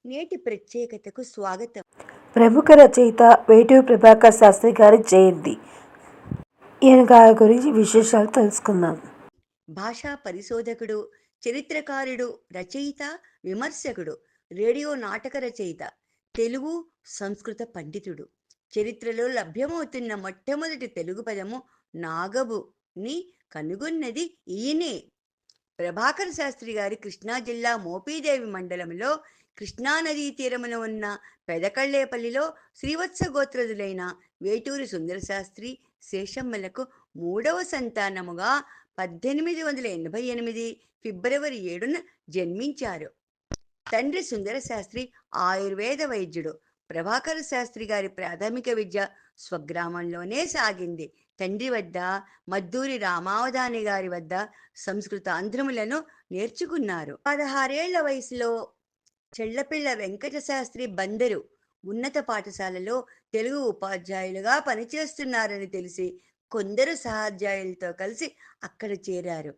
నేటి ప్రత్యేకతకు స్వాగతం. ప్రముఖ రచయిత వేటూరి ప్రభాకర్ శాస్త్రి గారి జయంతి. ఈయన గారి గురించి విశేషాలు తెలుసుకుందాం. భాషా పరిశోధకుడు, చరిత్రకారుడు, రచయిత, విమర్శకుడు, రేడియో నాటక రచయిత, తెలుగు సంస్కృత పండితుడు. చరిత్రలో లభ్యమవుతున్న మొట్టమొదటి తెలుగు పదము నాగబుని కనుగొన్నది ఈయనే. ప్రభాకర శాస్త్రి గారి కృష్ణా జిల్లా మోపీదేవి మండలంలో కృష్ణానదీ తీరమున ఉన్న పెదకళ్ళేపల్లిలో శ్రీవత్స గోత్రదులైన వేటూరి సుందరశాస్త్రి శేషమ్మలకు మూడవ సంతానముగా 1888 ఫిబ్రవరి 7న జన్మించారు. తండ్రి సుందరశాస్త్రి ఆయుర్వేద వైద్యుడు. ప్రభాకర శాస్త్రి గారి ప్రాథమిక విద్య స్వగ్రామంలోనే సాగింది. తండ్రి వద్ద, మద్దూరి రామావధాని గారి వద్ద సంస్కృత ఆంధ్రములను నేర్చుకున్నారు. 16 ఏళ్ల వయసులో చెళ్లపిళ్ల వెంకట శాస్త్రి బందరు ఉన్నత పాఠశాలలో తెలుగు ఉపాధ్యాయులుగా పనిచేస్తున్నారని తెలిసి కొందరు సహాధ్యాయులతో కలిసి అక్కడ చేరారు.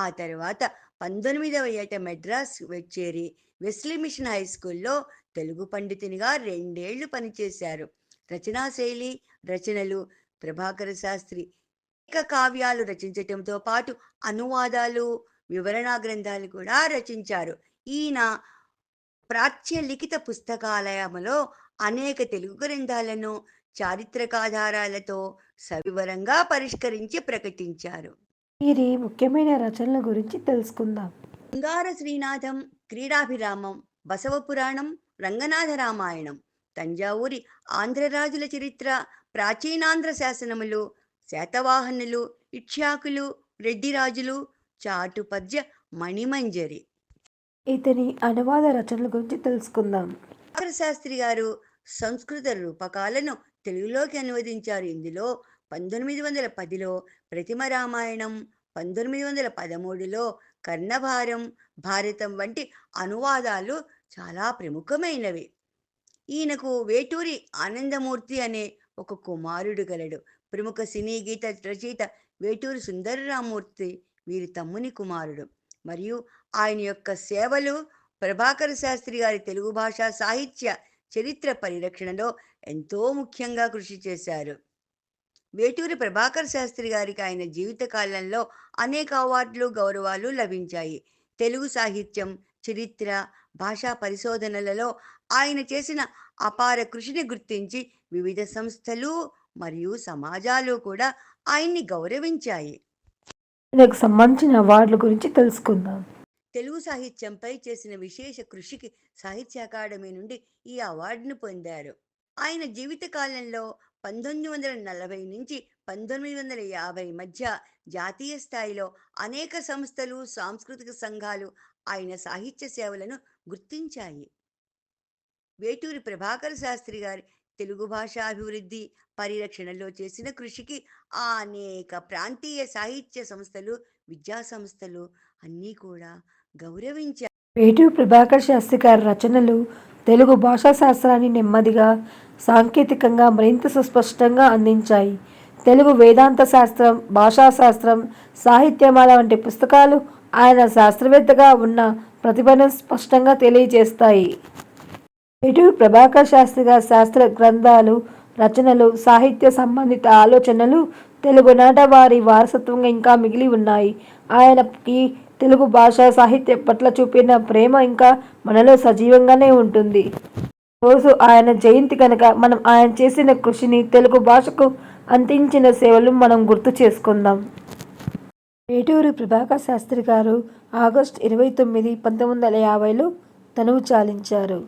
ఆ తర్వాత 19వ ఏట మెడ్రాస్ చేరి వెస్లీ మిషన్ హై స్కూల్లో తెలుగు పండితునిగా 2 ఏళ్లు పనిచేశారు. రచనా శైలి, రచనలు ప్రభాకర శాస్త్రి కావ్యాలు రచించటంతో పాటు అనువాదాలు, వివరణా గ్రంథాలు కూడా రచించారు. ఈయన ప్రాచ్య లిఖిత పుస్తకాలయములో అనేక తెలుగు గ్రంథాలను చారిత్రకాధారాలతో సవివరంగా పరిష్కరించి ప్రకటించారు. వీరి ముఖ్యమైన రచనల గురించి తెలుసుకుందాం. శృంగార శ్రీనాథం, క్రీడాభిరామం, బసవ పురాణం, రంగనాథ రామాయణం, తంజావూరి ఆంధ్రరాజుల చరిత్ర, ప్రాచీనాంధ్ర శాసనములు, శాతవాహనులు, ఇక్ష్వాకులు, రెడ్డిరాజులు, చాటుపద్య, మణిమంజరి. ఇతని అనువాద రచనల గురించి తెలుసుకుందాం. ప్రభాకర శాస్త్రి గారు సంస్కృత రూపకాలను తెలుగులోకి అనువదించారు. ఇందులో 1910లో ప్రతిమ రామాయణం, 1913లో కర్ణభారం, భారతం వంటి అనువాదాలు చాలా ప్రముఖమైనవి. ఈయనకు వేటూరి ఆనందమూర్తి అనే ఒక కుమారుడు గలడు. ప్రముఖ సినీ గీత రచయిత వేటూరి సుందరరామూర్తి వీరి తమ్ముని కుమారుడు. మరియు ఆయన యొక్క సేవలు ప్రభాకర శాస్త్రి గారి తెలుగు భాషా సాహిత్య చరిత్ర పరిరక్షణలో ఎంతో ముఖ్యంగా కృషి చేశారు. వేటూరి ప్రభాకర శాస్త్రి గారికి ఆయన జీవితకాలంలో అనేక అవార్డులు, గౌరవాలు లభించాయి. తెలుగు సాహిత్యం, చరిత్ర, భాషా పరిశోధనలలో ఆయన చేసిన అపార కృషిని గుర్తించి వివిధ సంస్థలు మరియు సమాజాలు కూడా ఆయన్ని గౌరవించాయి. దీనికి సంబంధించిన అవార్డుల గురించి తెలుసుకుందాం. తెలుగు సాహిత్యంపై చేసిన విశేష కృషికి సాహిత్య అకాడమీ నుండి ఈ అవార్డును పొందారు. ఆయన జీవితకాలంలో 1940 నుంచి 1950 మధ్య జాతీయ స్థాయిలో అనేక సంస్థలు, సాంస్కృతిక సంఘాలు ఆయన సాహిత్య సేవలను గుర్తించాయి. వేటూరి ప్రభాకర శాస్త్రి గారి తెలుగు భాషా అభివృద్ధి, పరిరక్షణలో చేసిన కృషికి అనేక ప్రాంతీయ సాహిత్య సంస్థలు, విద్యా సంస్థలు అన్నీ కూడా గౌరవించారు. వేటూరి ప్రభాకర్ శాస్త్రి గారి రచనలు తెలుగు భాషా శాస్త్రాన్ని నెమ్మదిగా, సాంకేతికంగా మరింత సుస్పష్టంగా అందించాయి. తెలుగు వేదాంత శాస్త్రం, భాషాశాస్త్రం, సాహిత్యమాల వంటి పుస్తకాలు ఆయన శాస్త్రవేత్తగా ఉన్న ప్రతిభను స్పష్టంగా తెలియజేస్తాయి. వేటూరి ప్రభాకర్ శాస్త్రి గారి శాస్త్ర గ్రంథాలు, రచనలు, సాహిత్య సంబంధిత ఆలోచనలు తెలుగునాట వారి వారసత్వంగా ఇంకా మిగిలి ఉన్నాయి. ఆయనకి తెలుగు భాష సాహిత్యం పట్ల చూపిన ప్రేమ ఇంకా మనలో సజీవంగానే ఉంటుంది. రోజు ఆయన జయంతి కనుక మనం ఆయన చేసిన కృషిని, తెలుగు భాషకు అందించిన సేవలు మనం గుర్తు చేసుకుందాం. వేటూరి ప్రభాకర్ శాస్త్రి గారు ఆగస్టు 29, 1950లో తనువు చాలించారు.